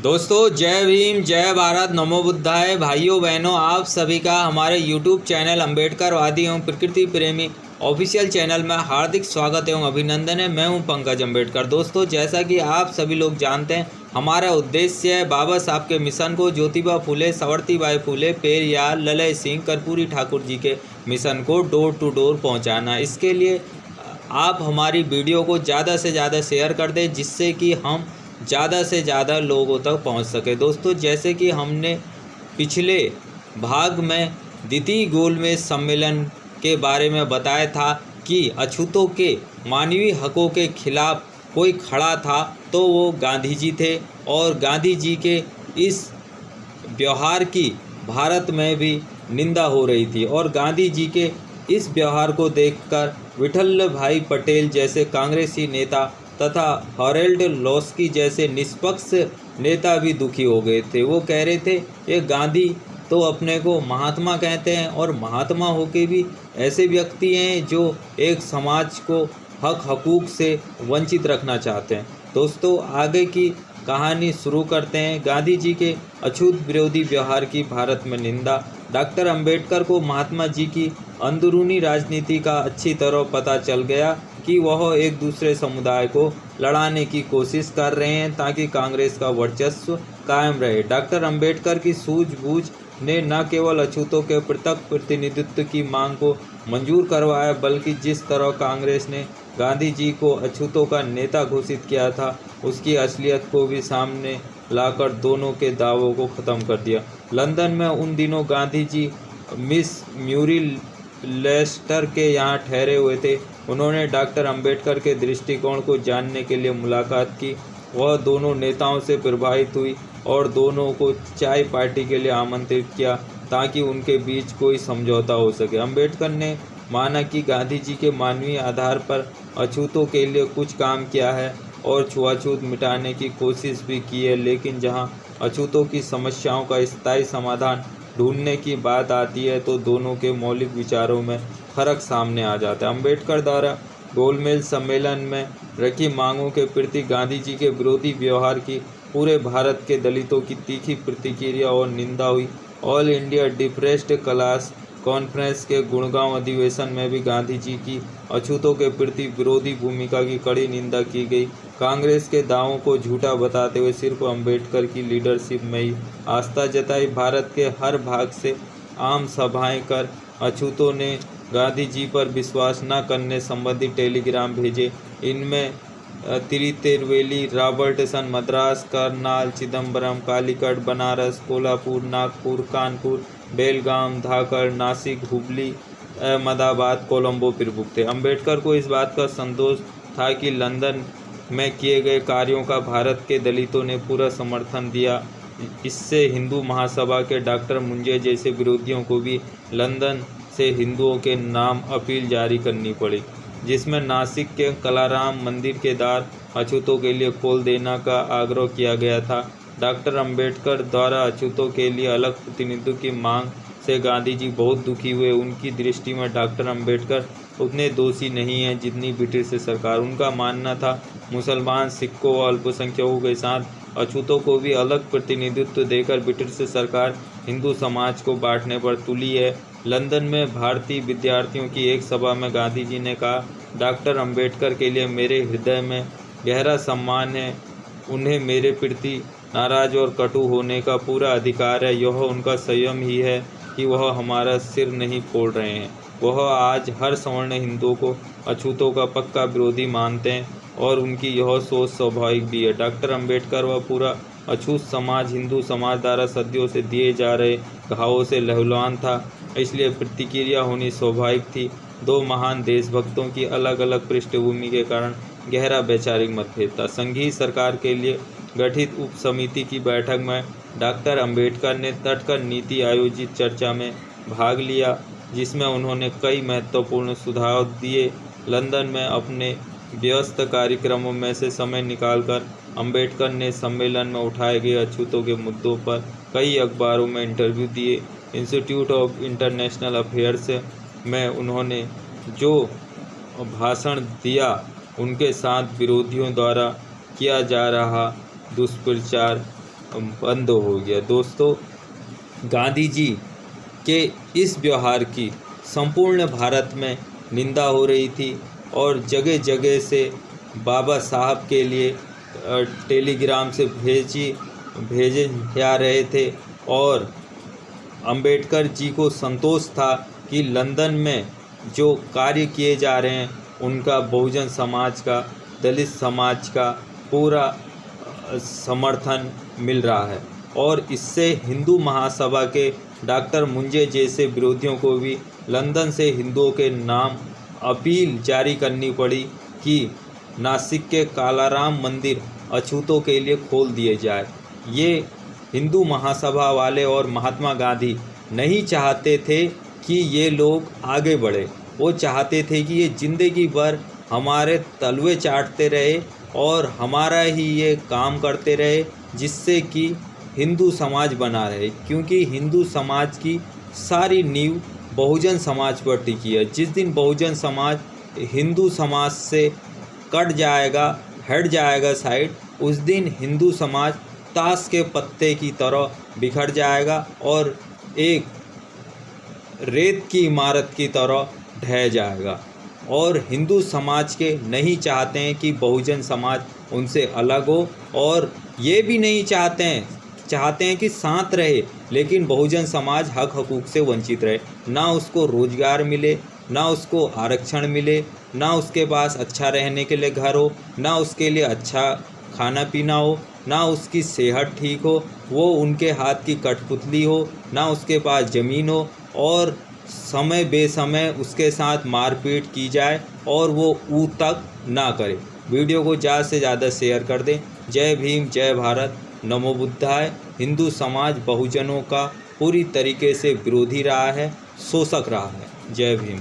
दोस्तों जय भीम, जय भारत, नमो बुद्धाय। भाइयों बहनों, आप सभी का हमारे YouTube चैनल अम्बेडकरवादी एवं प्रकृति प्रेमी ऑफिशियल चैनल में हार्दिक स्वागत एवं अभिनंदन है। मैं हूं पंकज अम्बेडकर। दोस्तों जैसा कि आप सभी लोग जानते हैं, हमारा उद्देश्य है बाबा साहब के मिशन को, ज्योतिबा फुले, सावित्रीबाई फुले, पेरियार, ललय सिंह, कर्पूरी ठाकुर जी के मिशन को डोर टू डोर पहुँचाना। इसके लिए आप हमारी वीडियो को ज़्यादा से ज़्यादा शेयर कर दें, जिससे कि हम ज़्यादा से ज़्यादा लोगों तक पहुंच सके। दोस्तों जैसे कि हमने पिछले भाग में द्वितीय गोलमेज सम्मेलन के बारे में बताया था कि अछूतों के मानवीय हकों के खिलाफ कोई खड़ा था तो वो गांधी जी थे, और गांधी जी के इस व्यवहार की भारत में भी निंदा हो रही थी। और गांधी जी के इस व्यवहार को देखकर विठल भाई पटेल जैसे कांग्रेसी नेता तथा हॉरेल्ड लॉस्की जैसे निष्पक्ष नेता भी दुखी हो गए थे। वो कह रहे थे ये गांधी तो अपने को महात्मा कहते हैं, और महात्मा होके भी ऐसे व्यक्ति हैं जो एक समाज को हक हकूक़ से वंचित रखना चाहते हैं। दोस्तों आगे की कहानी शुरू करते हैं। गांधी जी के अछूत विरोधी व्यवहार की भारत में निंदा। डॉक्टर अंबेडकर को महात्मा जी की अंदरूनी राजनीति का अच्छी तरह पता चल गया कि वह एक दूसरे समुदाय को लड़ाने की कोशिश कर रहे हैं ताकि कांग्रेस का वर्चस्व कायम रहे। डॉक्टर अंबेडकर की सूझबूझ ने न केवल अछूतों के पृथक प्रतिनिधित्व की मांग को मंजूर करवाया, बल्कि जिस तरह कांग्रेस ने गांधी जी को अछूतों का नेता घोषित किया था, उसकी असलियत को भी सामने लाकर दोनों के दावों को ख़त्म कर दिया। लंदन में उन दिनों गांधी जी मिस म्यूरी लेस्टर के यहाँ ठहरे हुए थे। उन्होंने डॉक्टर अंबेडकर के दृष्टिकोण को जानने के लिए मुलाकात की। वह दोनों नेताओं से प्रभावित हुई और दोनों को चाय पार्टी के लिए आमंत्रित किया ताकि उनके बीच कोई समझौता हो सके। अंबेडकर ने माना कि गांधी जी के मानवीय आधार पर अछूतों के लिए कुछ काम किया है और छुआछूत मिटाने की कोशिश भी की है, लेकिन जहां अछूतों की समस्याओं का स्थायी समाधान ढूंढने की बात आती है तो दोनों के मौलिक विचारों में फर्क सामने आ जाता है। अंबेडकर द्वारा गोलमेज सम्मेलन में रखी मांगों के प्रति गांधी जी के विरोधी व्यवहार की पूरे भारत के दलितों की तीखी प्रतिक्रिया और निंदा हुई। All India depressed class conference के गुड़गांव अधिवेशन में भी गांधी जी की अछूतों के प्रति विरोधी भूमिका की कड़ी निंदा की गई। कांग्रेस के दावों को झूठा बताते हुए सिर्फ अंबेडकर की लीडरशिप में ही आस्था जताई। भारत के हर भाग से आम सभाएं कर अछूतों ने गांधी जी पर विश्वास न करने संबंधी टेलीग्राम भेजे। इनमें तिरुनेलवेली, रॉबर्टसन, मद्रास, करनाल, चिदम्बरम, कालीकट, बनारस, कोल्हापुर, नागपुर, कानपुर, बेलगाम, धाकड़, नासिक, हुबली, अहमदाबाद, कोलंबो प्रमुख थे। अंबेडकर को इस बात का संतोष था कि लंदन में किए गए कार्यों का भारत के दलितों ने पूरा समर्थन दिया। इससे हिंदू महासभा के डॉक्टर मुंजे जैसे विरोधियों को भी लंदन से हिंदुओं के नाम अपील जारी करनी पड़ी, जिसमें नासिक के कलाराम मंदिर के द्वार अछूतों के लिए खोल देने का आग्रह किया गया था। डॉक्टर अंबेडकर द्वारा अछूतों के लिए अलग प्रतिनिधित्व की मांग से गांधी जी बहुत दुखी हुए। उनकी दृष्टि में डॉक्टर अंबेडकर उतने दोषी नहीं हैं जितनी ब्रिटिश सरकार। उनका मानना था मुसलमान, सिखों और अल्पसंख्यकों के साथ अछूतों को भी अलग प्रतिनिधित्व देकर ब्रिटिश सरकार हिंदू समाज को बांटने पर तुली है। लंदन में भारतीय विद्यार्थियों की एक सभा में गांधी जी ने कहा, डॉक्टर अंबेडकर के लिए मेरे हृदय में गहरा सम्मान है। उन्हें मेरे प्रति नाराज और कटु होने का पूरा अधिकार है। यह उनका संयम ही है कि वह हमारा सिर नहीं फोड़ रहे हैं। वह आज हर सवर्ण हिंदुओं को अछूतों का पक्का विरोधी मानते हैं और उनकी यह सोच स्वाभाविक भी है। डॉक्टर अंबेडकर व पूरा अछूत समाज हिंदू समाज द्वारा सदियों से दिए जा रहे घावों से लहूलुहान था, इसलिए प्रतिक्रिया होनी स्वाभाविक थी। दो महान देशभक्तों की अलग अलग पृष्ठभूमि के कारण गहरा वैचारिक मतभेद था। संघीय सरकार के लिए गठित उप समिति की बैठक में डॉक्टर अंबेडकर ने तटकर नीति आयोजित चर्चा में भाग लिया, जिसमें उन्होंने कई महत्वपूर्ण सुझाव दिए। लंदन में अपने व्यस्त कार्यक्रमों में से समय निकालकर अंबेडकर ने सम्मेलन में उठाए गए अछूतों के मुद्दों पर कई अखबारों में इंटरव्यू दिए। इंस्टीट्यूट ऑफ इंटरनेशनल अफेयर्स में उन्होंने जो भाषण दिया, उनके साथ विरोधियों द्वारा किया जा रहा दुष्प्रचार बंद हो गया। दोस्तों, गांधी जी के इस व्यवहार की संपूर्ण भारत में निंदा हो रही थी और जगह जगह से बाबा साहब के लिए टेलीग्राम से भेजे जा रहे थे और अंबेडकर जी को संतोष था कि लंदन में जो कार्य किए जा रहे हैं उनका बहुजन समाज का, दलित समाज का पूरा समर्थन मिल रहा है और इससे हिंदू महासभा के डॉक्टर मुंजे जैसे विरोधियों को भी लंदन से हिंदुओं के नाम अपील जारी करनी पड़ी कि नासिक के कालाराम मंदिर अछूतों के लिए खोल दिए जाए। ये हिंदू महासभा वाले और महात्मा गांधी नहीं चाहते थे कि ये लोग आगे बढ़े। वो चाहते थे कि ये ज़िंदगी भर हमारे तलवे चाटते रहे और हमारा ही ये काम करते रहे, जिससे कि हिंदू समाज बना रहे, क्योंकि हिंदू समाज की सारी नींव बहुजन समाज पर टिकी है। जिस दिन बहुजन समाज हिंदू समाज से कट जाएगा, हट जाएगा साइड, उस दिन हिंदू समाज ताश के पत्ते की तरह बिखर जाएगा और एक रेत की इमारत की तरह ढह जाएगा। और हिंदू समाज के नहीं चाहते हैं कि बहुजन समाज उनसे अलग हो और ये भी नहीं चाहते हैं कि साथ रहे, लेकिन बहुजन समाज हक हकूक़ से वंचित रहे। ना उसको रोज़गार मिले, ना उसको आरक्षण मिले, ना उसके पास अच्छा रहने के लिए घर हो, ना उसके लिए अच्छा खाना पीना हो, ना उसकी सेहत ठीक हो, वो उनके हाथ की कठपुतली हो, ना उसके पास ज़मीन हो और समय बेसमय उसके साथ मारपीट की जाए और वो ऊ तक ना करे। वीडियो को ज़्यादा से ज़्यादा शेयर कर दें। जय भीम, जय भारत, नमो बुद्धाय। हिंदू समाज बहुजनों का पूरी तरीके से विरोधी रहा है, शोषक रहा है। जय भीम।